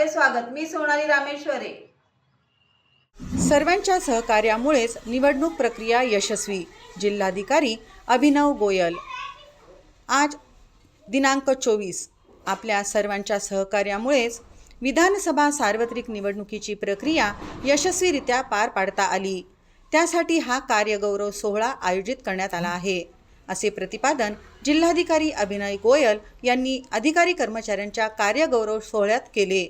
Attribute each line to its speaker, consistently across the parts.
Speaker 1: आपले स्वागत। मी सोनाली रामेश्वरे।
Speaker 2: सर्वांच्या सहकार्यामुळेच निवडणूक प्रक्रिया यशस्वी। जिल्हाधिकारी अभिनव गोयल। आज दिनांक 24। आपल्या सर्वांच्या सहकार्यामुळेच विधानसभा सार्वत्रिक निवडणुकीची प्रक्रिया यशस्वीरित्या पार पाडता आली। त्यासाठी हा कार्यगौरव सोहळा आयोजित करण्यात आला आहे, असे प्रतिपादन जिल्हाधिकारी अभिनव गोयल यांनी अधिकारी कर्मचाऱ्यांच्या कार्यगौरव सोहळ्यात केले।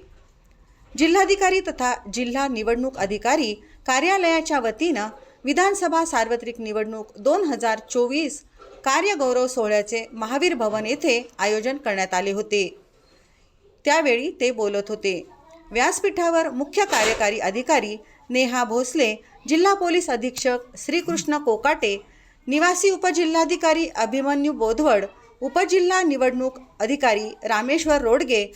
Speaker 2: जिल्हाधिकारी तथा जिल्हा निवडणूक अधिकारी कार्यालयाच्या वतीनं विधानसभा सार्वत्रिक निवडणूक 2024 कार्यगौरव सोहळ्याचे महावीर भवन येथे आयोजन करण्यात आले होते। त्यावेळी ते बोलत होते। व्यासपीठावर मुख्य कार्यकारी अधिकारी नेहा भोसले, जिल्हा पोलीस अधीक्षक श्रीकृष्ण कोकाटे, निवासी उपजिल्हाधिकारी अभिमन्यू बोधवड, उपजिल्हा निवडणूक अधिकारी रामेश्वर रोडगे,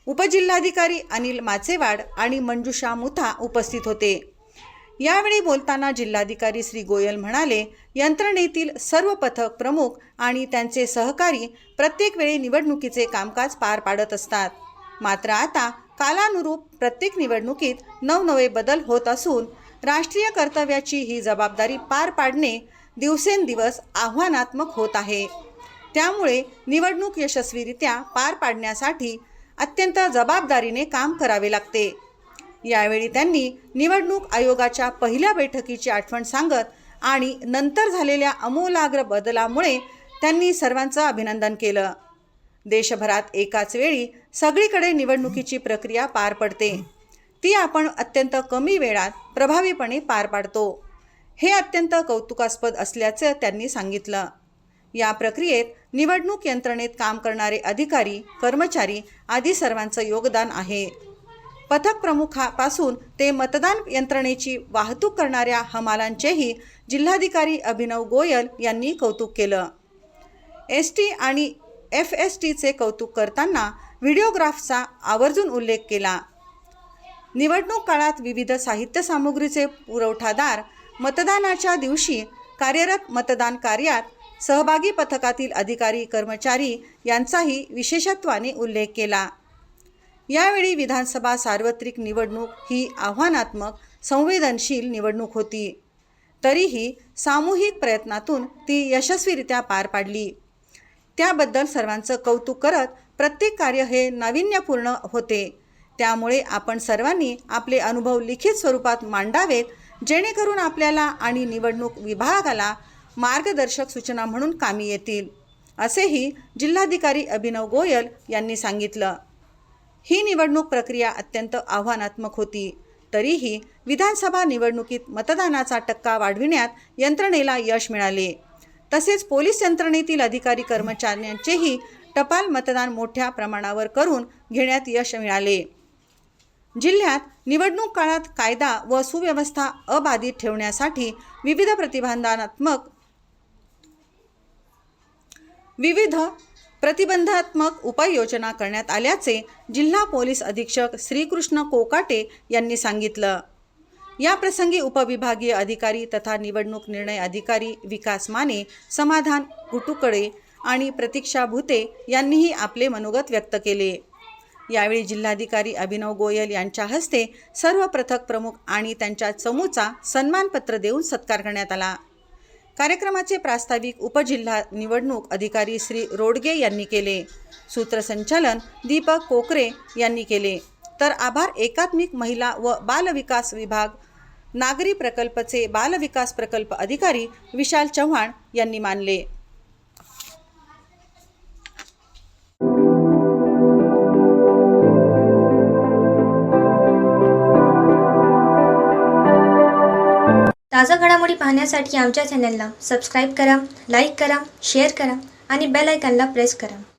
Speaker 2: उपजिल्हाधिकारी अनिल माचेवाड आणि मंजुषा मुथा उपस्थित होते। यावेळी बोलताना जिल्हाधिकारी श्री गोयल म्हणाले, यंत्रणेतील सर्व पथक प्रमुख आणि त्यांचे सहकारी प्रत्येक वेळी निवडणुकीचे कामकाज पार पाडत असतात। मात्र आता कालानुरूप प्रत्येक निवडणुकीत नवनवे बदल होत असून राष्ट्रीय कर्तव्याची ही जबाबदारी पार पाडणे दिवसेंदिवस आव्हानात्मक होत आहे। त्यामुळे निवडणूक यशस्वीरित्या पार पाडण्यासाठी अत्यंत जबाबदारीने काम करावे लागते। यावेळी त्यांनी निवडणूक आयोगाच्या पहिल्या बैठकीची आठवण सांगत आणि नंतर झालेल्या आमूलाग्र बदलामुळे त्यांनी सर्वांचं अभिनंदन केलं। देशभरात एकाच वेळी सगळीकडे निवडणुकीची प्रक्रिया पार पडते, ती आपण अत्यंत कमी वेळात प्रभावीपणे पार पाडतो, हे अत्यंत कौतुकास्पद असल्याचं त्यांनी सांगितलं। या प्रक्रियेत निवडणूक यंत्रणेत काम करणारे अधिकारी, कर्मचारी आदी सर्वांचं योगदान आहे। पथक प्रमुखापासून ते मतदान यंत्रणेची वाहतूक करणाऱ्या हमालांचेही जिल्हाधिकारी अभिनव गोयल यांनी कौतुक केलं। एसटी आणि FSTचे कौतुक करताना व्हिडिओग्राफचा आवर्जून उल्लेख केला। निवडणूक काळात विविध साहित्य सामुग्रीचे पुरवठादार, मतदानाच्या दिवशी कार्यरत मतदान कार्यात सहभागी पथकातील अधिकारी कर्मचारी यांचाही विशेषत्वाने उल्लेख केला। यावेळी विधानसभा सार्वत्रिक निवडणूक ही आव्हानात्मक, संवेदनशील निवडणूक होती, तरीही सामूहिक प्रयत्नातून ती यशस्वीरित्या पार पाडली। त्याबद्दल सर्वांचं कौतुक करत प्रत्येक कार्य हे नाविन्यपूर्ण होते, त्यामुळे आपण सर्वांनी आपले अनुभव लिखित स्वरूपात मांडावेत, जेणेकरून आपल्याला आणि निवडणूक विभागाला मार्गदर्शक सूचना म्हणून कामी येतील, असेही जिल्हाधिकारी अभिनव गोयल यांनी सांगितलं। ही निवडणूक प्रक्रिया अत्यंत आव्हानात्मक होती, तरीही विधानसभा निवडणुकीत मतदानाचा टक्का वाढविण्यात यंत्रणेला यश मिळाले। तसेच पोलीस यंत्रणेतील अधिकारी कर्मचाऱ्यांचेही टपाल मतदान मोठ्या प्रमाणावर करून घेण्यात यश मिळाले। जिल्ह्यात निवडणूक काळात कायदा व सुव्यवस्था अबाधित ठेवण्यासाठी विविध प्रतिबंधात्मक उपाययोजना करण्यात आल्याचे जिल्हा पोलीस अधीक्षक श्रीकृष्ण कोकाटे यांनी सांगितलं। या प्रसंगी उपविभागीय अधिकारी तथा निवडणूक निर्णय अधिकारी विकास माने, समाधान गुटुकडे आणि प्रतीक्षा भुते यांनीही आपले मनोगत व्यक्त केले। यावेळी जिल्हाधिकारी अभिनव गोयल यांच्या हस्ते सर्व पथक प्रमुख आणि त्यांच्या चमूचा सन्मानपत्र देऊन सत्कार करण्यात आला। कार्यक्रमाचे प्रास्ताविक उपजिल्हा निवडणूक अधिकारी श्री रोडगे यांनी केले। सूत्रसंचालन दीपक कोकरे यांनी केले, तर आभार एकात्मिक महिला व बाल विकास विभाग नागरी प्रकल्पचे बाल विकास प्रकल्प अधिकारी विशाल चव्हाण यांनी मानले।
Speaker 3: ताजा घडामोडी पाहण्यासाठी आमच्या चॅनलला सबस्क्राईब करा, लाईक करा, शेअर करा आणि बेल आयकॉनला प्रेस करा।